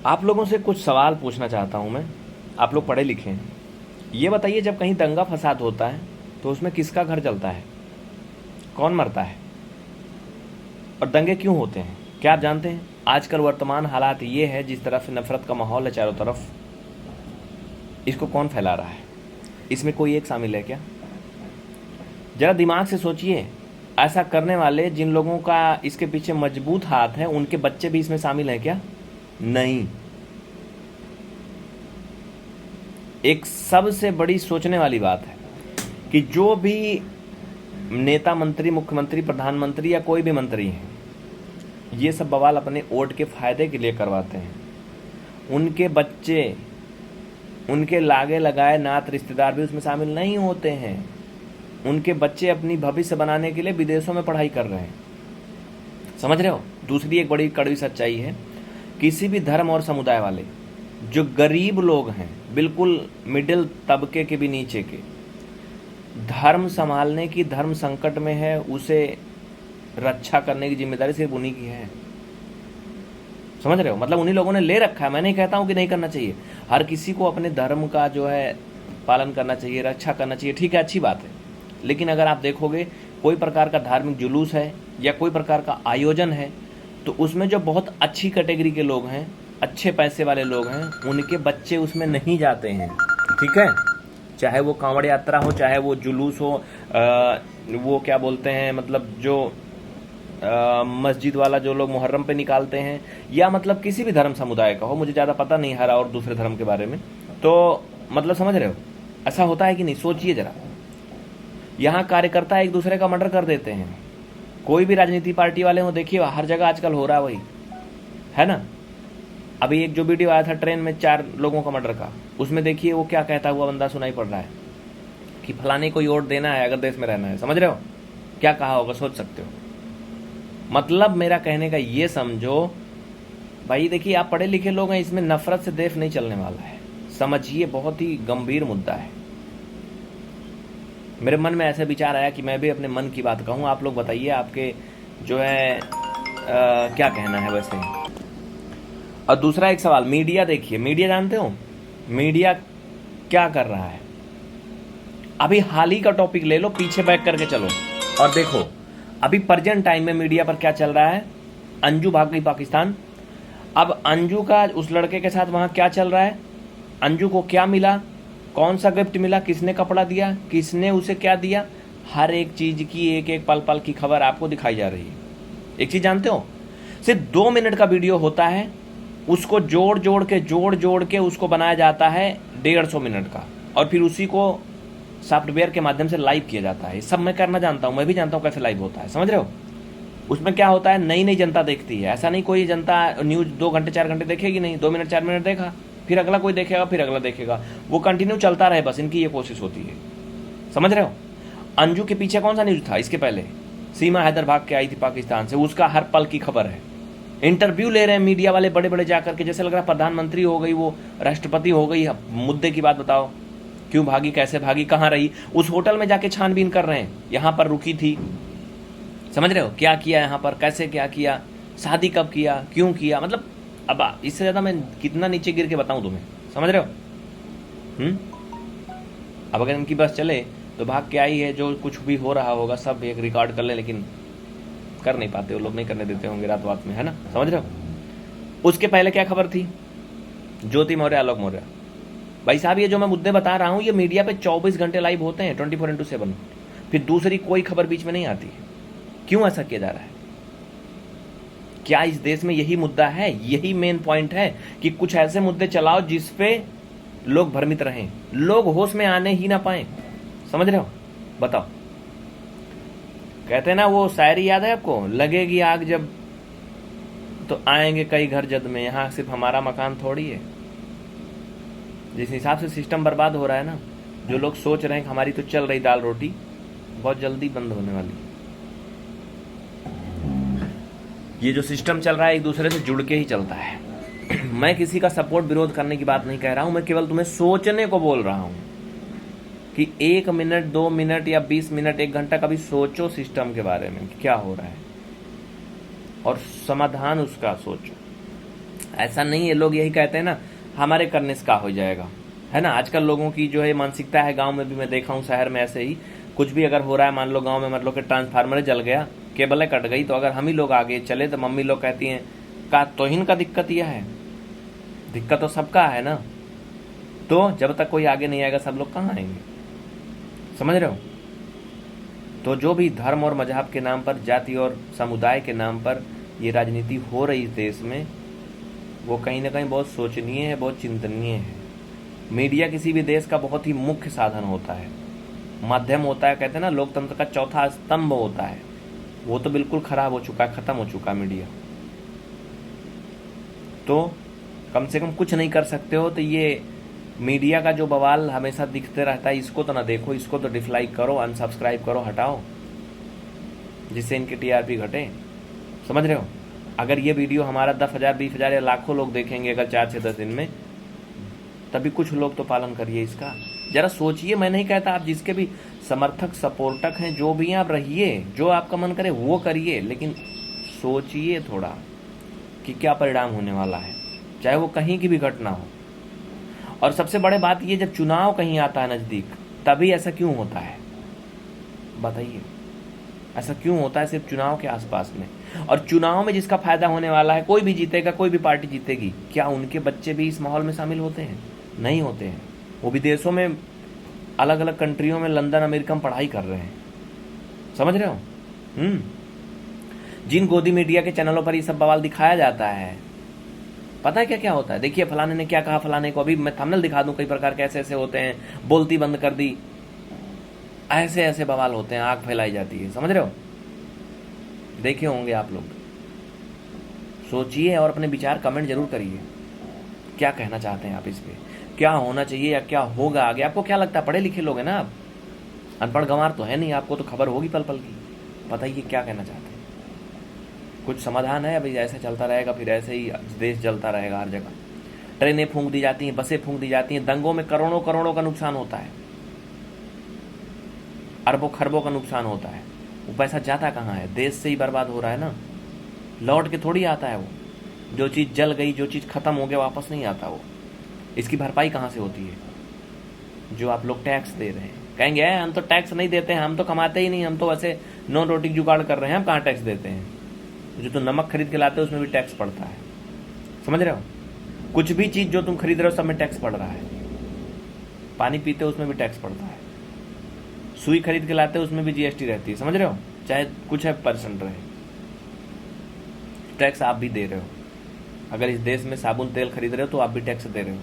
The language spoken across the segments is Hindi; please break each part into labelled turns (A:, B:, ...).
A: आप लोगों से कुछ सवाल पूछना चाहता हूँ मैं। आप लोग पढ़े लिखे हैं, ये बताइए, जब कहीं दंगा फसाद होता है तो उसमें किसका घर जलता है, कौन मरता है, और दंगे क्यों होते हैं? क्या आप जानते हैं आजकल वर्तमान हालात ये है, जिस तरह से नफरत का माहौल है चारों तरफ, इसको कौन फैला रहा है? इसमें कोई एक शामिल है क्या? जरा दिमाग से सोचिए। ऐसा करने वाले जिन लोगों का इसके पीछे मजबूत हाथ है, उनके बच्चे भी इसमें शामिल हैं क्या? नहीं। एक सबसे बड़ी सोचने वाली बात है कि जो भी नेता, मंत्री, मुख्यमंत्री, प्रधानमंत्री या कोई भी मंत्री है, ये सब बवाल अपने वोट के फायदे के लिए करवाते हैं। उनके बच्चे, उनके लागे लगाए नात रिश्तेदार भी उसमें शामिल नहीं होते हैं। उनके बच्चे अपनी भविष्य बनाने के लिए विदेशों में पढ़ाई कर रहे हैं। समझ रहे हो? दूसरी एक बड़ी कड़वी सच्चाई है, किसी भी धर्म और समुदाय वाले जो गरीब लोग हैं, बिल्कुल मिडिल तबके के भी नीचे के, धर्म संभालने की, धर्म संकट में है, उसे रक्षा करने की जिम्मेदारी सिर्फ उन्हीं की है। समझ रहे हो? मतलब उन्हीं लोगों ने ले रखा है। मैं नहीं कहता हूं कि नहीं करना चाहिए, हर किसी को अपने धर्म का जो है पालन करना चाहिए, रक्षा करना चाहिए, ठीक है, अच्छी बात है। लेकिन अगर आप देखोगे कोई प्रकार का धार्मिक जुलूस है या कोई प्रकार का आयोजन है, तो उसमें जो बहुत अच्छी कैटेगरी के लोग हैं, अच्छे पैसे वाले लोग हैं, उनके बच्चे उसमें नहीं जाते हैं। ठीक है? चाहे वो कांवड़ यात्रा हो, चाहे वो जुलूस हो, वो क्या बोलते हैं, मतलब जो मस्जिद वाला जो लोग मुहर्रम पे निकालते हैं, या मतलब किसी भी धर्म समुदाय का हो, मुझे ज़्यादा पता नहीं हर और दूसरे धर्म के बारे में, तो मतलब समझ रहे हो ऐसा होता है कि नहीं? सोचिए जरा। यहाँ कार्यकर्ता एक दूसरे का मर्डर कर देते हैं। कोई भी राजनीति पार्टी वाले हो, देखिए हर जगह आजकल हो रहा है वही, है ना? अभी एक जो वीडियो आया था ट्रेन में 4 लोगों का मर्डर का, उसमें देखिए वो क्या कहता हुआ बंदा सुनाई पड़ रहा है कि फलाने को वोट देना है अगर देश में रहना है। समझ रहे हो क्या कहा होगा? सोच सकते हो। मतलब मेरा कहने का ये समझो भाई, देखिए आप पढ़े लिखे लोग हैं, इसमें नफरत से देश नहीं चलने वाला है। समझिए, बहुत ही गंभीर मुद्दा है। मेरे मन में ऐसा विचार आया कि मैं भी अपने मन की बात कहूँ। आप लोग बताइए, आपके जो है क्या कहना है वैसे। और दूसरा एक सवाल, मीडिया देखिए, मीडिया जानते हो मीडिया क्या कर रहा है? अभी हाल ही का टॉपिक ले लो, पीछे बैक करके चलो और देखो अभी प्रेजेंट टाइम में मीडिया पर क्या चल रहा है। अंजू भाग गई पाकिस्तान। अब अंजू का उस लड़के के साथ वहां क्या चल रहा है, अंजू को क्या मिला, कौन सा गिफ्ट मिला, किसने कपड़ा दिया, किसने उसे क्या दिया, हर एक चीज की एक एक पल पल की खबर आपको दिखाई जा रही है। एक चीज जानते हो, सिर्फ 2 मिनट का वीडियो होता है, उसको जोड़ जोड़ के उसको बनाया जाता है 150 मिनट का, और फिर उसी को सॉफ्टवेयर के माध्यम से लाइव किया जाता है। सब मैं करना जानता हूं, मैं भी जानता हूं कैसे लाइव होता है। समझ रहे हो? उसमें क्या होता है, नई नई जनता देखती है। ऐसा नहीं कोई जनता न्यूज 2 घंटे 4 घंटे देखेगी, नहीं, 2 मिनट 4 मिनट देखा, फिर अगला कोई देखेगा, फिर अगला देखेगा, वो कंटिन्यू चलता रहे, बस इनकी ये कोशिश होती है। समझ रहे हो? अंजू के पीछे कौन सा न्यूज था इसके पहले? सीमा हैदर भाग के आई थी पाकिस्तान से, उसका हर पल की खबर है। इंटरव्यू ले रहे हैं मीडिया वाले बड़े बड़े जाकर के, जैसे लग रहा है प्रधानमंत्री हो गई, वो राष्ट्रपति हो गई। मुद्दे की बात बताओ, क्यों भागी, कैसे भागी, कहाँ रही, उस होटल में जाके छानबीन कर रहे हैं, यहाँ पर रुकी थी। समझ रहे हो? क्या किया यहाँ पर, कैसे क्या किया, शादी कब किया, क्यों किया, मतलब अब इससे ज्यादा मैं कितना नीचे गिर के बताऊं तुम्हें? समझ रहे हो? अब अगर इनकी बस चले तो भाग के आई है, जो कुछ भी हो रहा होगा सब एक रिकॉर्ड कर ले, लेकिन कर नहीं पाते वो लोग, नहीं करने देते होंगे रात रात में, है ना? समझ रहे हो? उसके पहले क्या खबर थी, ज्योति मौर्य, आलोक मौर्य। भाई साहब, ये जो मैं मुद्दे बता रहा हूं, ये मीडिया पे 24 घंटे लाइव होते हैं, 24/7। फिर दूसरी कोई खबर बीच में नहीं आती है। क्यों ऐसा किया जा रहा है? क्या इस देश में यही मुद्दा है, यही मेन पॉइंट है कि कुछ ऐसे मुद्दे चलाओ जिसपे लोग भ्रमित रहें, लोग होश में आने ही ना पाए? समझ रहे हो? बताओ। कहते हैं ना वो शायरी, याद है आपको, लगेगी आग जब तो आएंगे कई घर जद में, यहां सिर्फ हमारा मकान थोड़ी है। जिस हिसाब से सिस्टम बर्बाद हो रहा है ना, जो लोग सोच रहे हैं कि हमारी तो चल रही दाल रोटी, बहुत जल्दी बंद होने वाली। ये जो सिस्टम चल रहा है एक दूसरे से जुड़ के ही चलता है। मैं किसी का सपोर्ट विरोध करने की बात नहीं कह रहा हूं, मैं केवल तुम्हें सोचने को बोल रहा हूं कि 1 मिनट 2 मिनट या 20 मिनट 1 घंटा कभी सोचो सिस्टम के बारे में कि क्या हो रहा है, और समाधान उसका सोचो। ऐसा नहीं है, लोग यही कहते हैं ना हमारे करने से का हो जाएगा, है ना। आजकल लोगों की जो है मानसिकता है, गांव में भी मैं देखा हूँ, शहर में ऐसे ही कुछ भी अगर हो रहा है, मान लो गांव में मतलब कि ट्रांसफार्मर जल गया, केबलें कट गई, तो अगर हम ही लोग आगे चले तो मम्मी लोग कहती हैं का तोहिन का दिक्कत यह है, दिक्कत तो सबका है ना। तो जब तक कोई आगे नहीं आएगा सब लोग कहाँ आएंगे, समझ रहे हो। तो जो भी धर्म और मजहब के नाम पर, जाति और समुदाय के नाम पर ये राजनीति हो रही इस देश में, वो कहीं ना कहीं बहुत शोचनीय है, बहुत चिंतनीय है। मीडिया किसी भी देश का बहुत ही मुख्य साधन होता है, माध्यम होता है, कहते हैं ना लोकतंत्र का चौथा स्तंभ होता है, वो तो बिल्कुल खराब हो चुका है, खत्म हो चुका है मीडिया। तो कम से कम कुछ नहीं कर सकते हो तो ये मीडिया का जो बवाल हमेशा दिखते रहता है, इसको तो ना देखो, इसको तो डिसलाइक करो, अनसब्सक्राइब करो, हटाओ, जिससे इनकी टीआरपी घटे, समझ रहे हो। अगर ये वीडियो हमारा 10,000 20,000 या लाखों लोग देखेंगे अगर 4 से 10 दिन में, तभी कुछ लोग तो पालन करिए इसका। जरा सोचिए, मैं नहीं कहता आप जिसके भी समर्थक सपोर्टक हैं, जो भी आप रहिए, जो आपका मन करे वो करिए, लेकिन सोचिए थोड़ा कि क्या परिणाम होने वाला है, चाहे वो कहीं की भी घटना हो। और सबसे बड़ी बात ये, जब चुनाव कहीं आता है नजदीक, तभी ऐसा क्यों होता है, बताइए ऐसा क्यों होता है सिर्फ चुनाव के आसपास में। और चुनाव में जिसका फायदा होने वाला है, कोई भी जीतेगा, कोई भी पार्टी जीतेगी, क्या उनके बच्चे भी इस माहौल में शामिल होते हैं? नहीं होते हैं। वो विदेशों में, अलग अलग कंट्रियों में, लंदन अमेरिका में पढ़ाई कर रहे हैं, समझ रहे हो। जिन गोदी मीडिया के चैनलों पर ये सब बवाल दिखाया जाता है, पता है क्या क्या होता है? देखिए फलाने ने क्या कहा फलाने को, अभी मैं थंबनेल दिखा दूं, कई प्रकार के ऐसे ऐसे होते हैं, बोलती बंद कर दी, ऐसे ऐसे बवाल होते हैं, आग फैलाई जाती है, समझ रहे हो। देखे होंगे आप लोग, सोचिए और अपने विचार कमेंट जरूर करिए, क्या कहना चाहते हैं आप इस पे, क्या होना चाहिए या क्या होगा आगे। आपको क्या लगता है, पढ़े लिखे लोग हैं ना आप, अनपढ़ गंवार तो है नहीं, आपको तो खबर होगी पल पल की। बताइए क्या कहना चाहते हैं, कुछ समाधान है? अभी ऐसे चलता रहेगा, फिर ऐसे ही देश जलता रहेगा हर जगह। ट्रेनें फूंक दी जाती हैं, बसें फूंक दी जाती हैं, दंगों में करोड़ों करोड़ों का नुकसान होता है, अरबों खरबों का नुकसान होता है। वो पैसा जाता कहाँ है? देश से ही बर्बाद हो रहा है ना, लौट के थोड़ी आता है वो। जो चीज़ जल गई, जो चीज़ खत्म हो गया, वापस नहीं आता वो। इसकी भरपाई कहाँ से होती है? जो आप लोग टैक्स दे रहे हैं। कहेंगे हम तो टैक्स नहीं देते हैं, हम तो कमाते ही नहीं, हम तो वैसे नॉन रोटी जुगाड़ कर रहे हैं, हम कहाँ टैक्स देते हैं। जो तुम नमक खरीद के लाते हो उसमें भी टैक्स पड़ता है, समझ रहे हो। कुछ भी चीज़ जो तुम खरीद रहे हो सब में टैक्स पड़ रहा है। पानी पीते हो उसमें भी टैक्स पड़ता है, सुई खरीद के लाते हो उसमें भी जीएसटी रहती है, समझ रहे हो, चाहे कुछ है % रहे, टैक्स आप भी दे रहे हो। अगर इस देश में साबुन तेल खरीद रहे हो तो आप भी टैक्स दे रहे हो।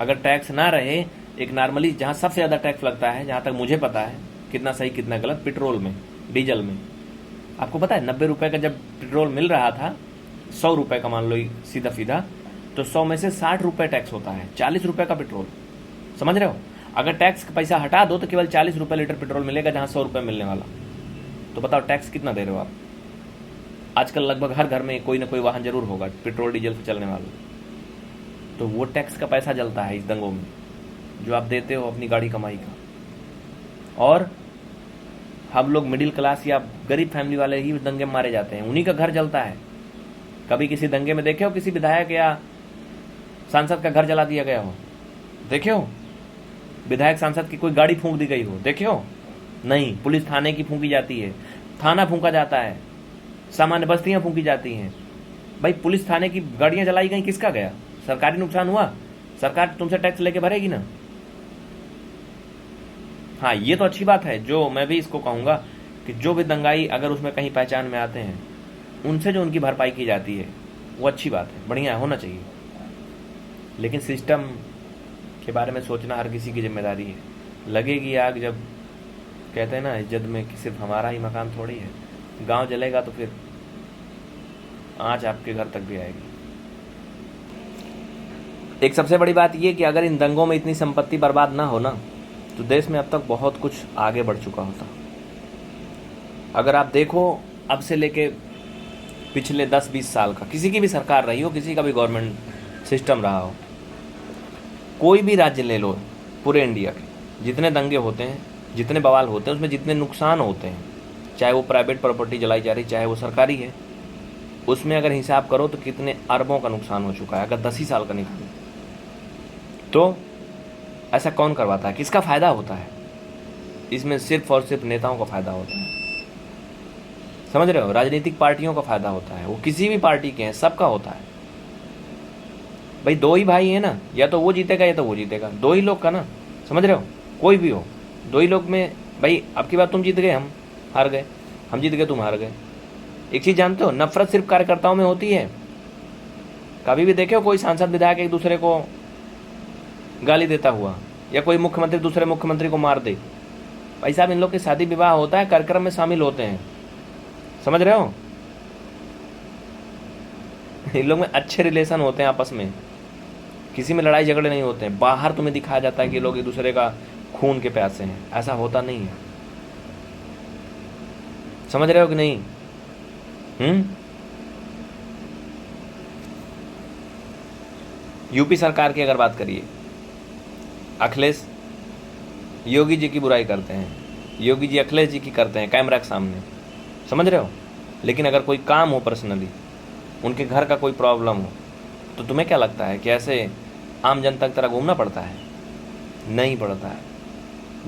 A: अगर टैक्स ना रहे, एक नॉर्मली जहाँ सबसे ज़्यादा टैक्स लगता है, जहाँ तक मुझे पता है, कितना सही कितना गलत, पेट्रोल में, डीजल में। आपको पता है 90 रुपये का जब पेट्रोल मिल रहा था, 100 रुपये का मान लो सीधा सीधा, तो 100 में से 60 रुपये टैक्स होता है, 40 रुपये का पेट्रोल, समझ रहे हो। अगर टैक्स का पैसा हटा दो तो केवल 40 रुपये लीटर पेट्रोल मिलेगा, जहाँ 100 रुपये मिलने वाला। तो बताओ टैक्स कितना दे रहे हो आप। आजकल लगभग हर घर में कोई ना कोई वाहन जरूर होगा पेट्रोल डीजल से चलने वाला, तो वो टैक्स का पैसा जलता है इस दंगों में, जो आप देते हो अपनी गाड़ी कमाई का। और हम लोग मिडिल क्लास या गरीब फैमिली वाले ही दंगे में मारे जाते हैं, उन्हीं का घर जलता है। कभी किसी दंगे में देखे हो किसी विधायक या सांसद का घर जला दिया गया हो? देखे हो विधायक सांसद की कोई गाड़ी फूंक दी गई हो? देखे हो? नहीं। पुलिस थाने की फूंकी जाती है, थाना फूंका जाता है, सामान्य बस्तियां फूंकी जाती हैं। भाई पुलिस थाने की गाड़ियां जलाई गई, किसका गया? सरकारी नुकसान हुआ, सरकार तुमसे टैक्स लेके भरेगी ना। हाँ, ये तो अच्छी बात है, जो मैं भी इसको कहूंगा कि जो भी दंगाई अगर उसमें कहीं पहचान में आते हैं, उनसे जो उनकी भरपाई की जाती है वो अच्छी बात है, बढ़िया होना चाहिए। लेकिन सिस्टम के बारे में सोचना हर किसी की जिम्मेदारी है। लगेगी आग, जब कहते हैं ना इज्जत में कि सिर्फ हमारा ही मकान थोड़ी है, गांव जलेगा तो फिर आँच आपके घर तक भी आएगी। एक सबसे बड़ी बात यह कि अगर इन दंगों में इतनी संपत्ति बर्बाद ना हो ना, तो देश में अब तक बहुत कुछ आगे बढ़ चुका होता। अगर आप देखो, अब से लेके पिछले 10-20 साल का किसी की भी सरकार रही हो, किसी का भी गवर्नमेंट सिस्टम रहा हो, कोई भी राज्य ले लो पूरे इंडिया के, जितने दंगे होते हैं, जितने बवाल होते हैं, उसमें जितने नुकसान होते हैं, चाहे वो प्राइवेट प्रॉपर्टी जलाई जा रही, चाहे वो सरकारी है, उसमें अगर हिसाब करो तो कितने अरबों का नुकसान हो चुका है, अगर 10 ही साल का निकालो तो। ऐसा कौन करवाता है, किसका फ़ायदा होता है इसमें? सिर्फ और सिर्फ नेताओं का फ़ायदा होता है, समझ रहे हो? राजनीतिक पार्टियों का फ़ायदा होता है, वो किसी भी पार्टी के हैं, सबका होता है भाई। दो ही भाई हैं ना, या तो वो जीतेगा या तो वो जीतेगा, दो ही लोग का ना, समझ रहे हो? कोई भी हो, दो ही लोग में भाई। अब की बात तुम जीत गए, हम हार गए, हम जीत गए, तुम हार गए। एक चीज़ जानते हो, नफरत सिर्फ कार्यकर्ताओं में होती है। कभी भी देखे हो कोई सांसद विधायक एक दूसरे को गाली देता हुआ, या कोई मुख्यमंत्री दूसरे मुख्यमंत्री को मार दे? भाई साहब, इन लोग के शादी विवाह होता है, कार्यक्रम में शामिल होते हैं, समझ रहे हो? इन लोग में अच्छे रिलेशन होते हैं आपस में, किसी में लड़ाई झगड़े नहीं होते हैं। बाहर तुम्हें दिखाया जाता है कि लोग एक दूसरे का खून के प्यासे हैं, ऐसा होता नहीं है। समझ रहे हो कि नहीं? यूपी सरकार की अगर बात करिए, अखिलेश योगी जी की बुराई करते हैं, योगी जी अखिलेश जी की करते हैं कैमरा के सामने, समझ रहे हो? लेकिन अगर कोई काम हो पर्सनली, उनके घर का कोई प्रॉब्लम हो, तो तुम्हें क्या लगता है कि ऐसे आम जनता की तरह घूमना पड़ता है? नहीं पड़ता है,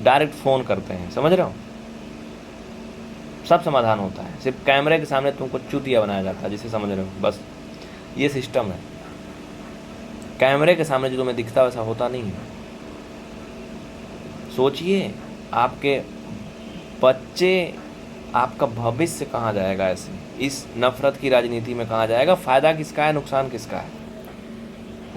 A: डायरेक्ट फ़ोन करते हैं, समझ रहे हो? सब समाधान होता है, सिर्फ कैमरे के सामने तुमको चूतिया बनाया जाता है, जिसे समझ रहे हो? बस ये सिस्टम है। कैमरे के सामने जो तुम्हें दिखता है वैसा होता नहीं है। सोचिए, आपके बच्चे, आपका भविष्य कहाँ जाएगा ऐसे? इस नफरत की राजनीति में कहाँ जाएगा? फ़ायदा किसका है, नुकसान किसका है?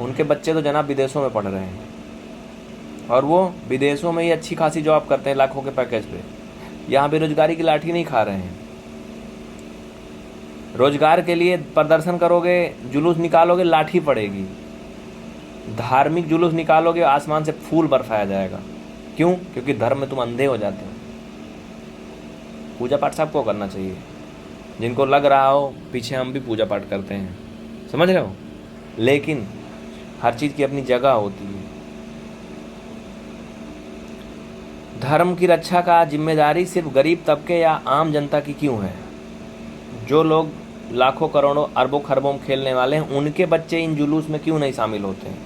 A: उनके बच्चे तो जनाब विदेशों में पढ़ रहे हैं, और वो विदेशों में ही अच्छी खासी जॉब करते हैं लाखों के पैकेज पे। यहाँ बेरोजगारी की लाठी नहीं खा रहे हैं। रोजगार के लिए प्रदर्शन करोगे, जुलूस निकालोगे, लाठी पड़ेगी। धार्मिक जुलूस निकालोगे, आसमान से फूल बरसाया जाएगा। क्यों? क्योंकि धर्म में तुम अंधे हो जाते हो। पूजा पाठ सबको करना चाहिए, जिनको लग रहा हो पीछे हम भी पूजा पाठ करते हैं, समझ रहे हो? लेकिन हर चीज़ की अपनी जगह होती है। धर्म की रक्षा का जिम्मेदारी सिर्फ गरीब तबके या आम जनता की क्यों है? जो लोग लाखों करोड़ों अरबों खरबों में खेलने वाले हैं, उनके बच्चे इन जुलूस में क्यों नहीं शामिल होते हैं?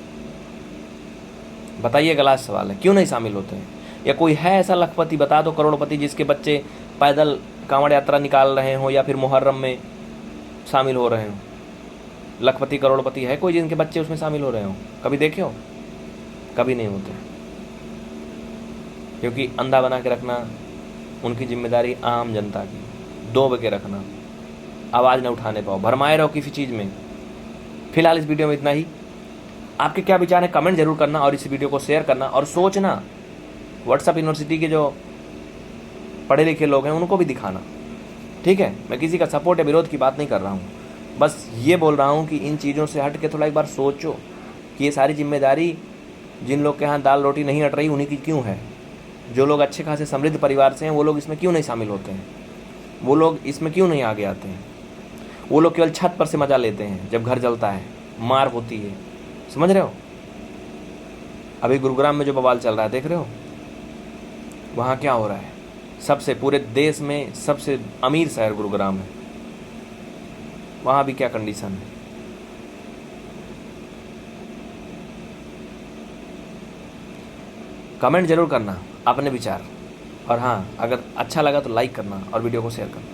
A: बताइए, गलत सवाल है, क्यों नहीं शामिल होते हैं? या कोई है ऐसा लखपति, बता दो, करोड़पति, जिसके बच्चे पैदल कांवड़ यात्रा निकाल रहे हों या फिर मुहर्रम में शामिल हो रहे हों? लखपति करोड़पति है कोई जिनके बच्चे उसमें शामिल हो रहे हों? कभी देखे हो? कभी नहीं होते, क्योंकि अंधा बना के रखना उनकी जिम्मेदारी आम जनता की, दो के रखना, आवाज़ न उठाने पाओ, भरमाए रहो किसी चीज़ में। फिलहाल इस वीडियो में इतना ही। आपके क्या विचार हैं कमेंट जरूर करना, और इस वीडियो को शेयर करना, और सोचना, व्हाट्सएप यूनिवर्सिटी के जो पढ़े लिखे लोग हैं उनको भी दिखाना, ठीक है? मैं किसी का सपोर्ट या विरोध की बात नहीं कर रहा हूँ, बस ये बोल रहा हूँ कि इन चीज़ों से हट के थोड़ा एक बार सोचो कि ये सारी जिम्मेदारी जिन लोग के यहाँ दाल रोटी नहीं हट रही उन्हीं की क्यों है? जो लोग अच्छे खासे समृद्ध परिवार से हैं वो लोग इसमें क्यों नहीं शामिल होते हैं? वो लोग इसमें क्यों नहीं आगे आते हैं? वो लोग केवल छत पर से मज़ा लेते हैं जब घर जलता है, मार होती है, समझ रहे हो? अभी गुरुग्राम में जो बवाल चल रहा है, देख रहे हो वहाँ क्या हो रहा है? सबसे, पूरे देश में सबसे अमीर शहर गुरुग्राम है, वहाँ भी क्या कंडीशन है? कमेंट जरूर करना अपने विचार, और हाँ, अगर अच्छा लगा तो लाइक करना और वीडियो को शेयर करना।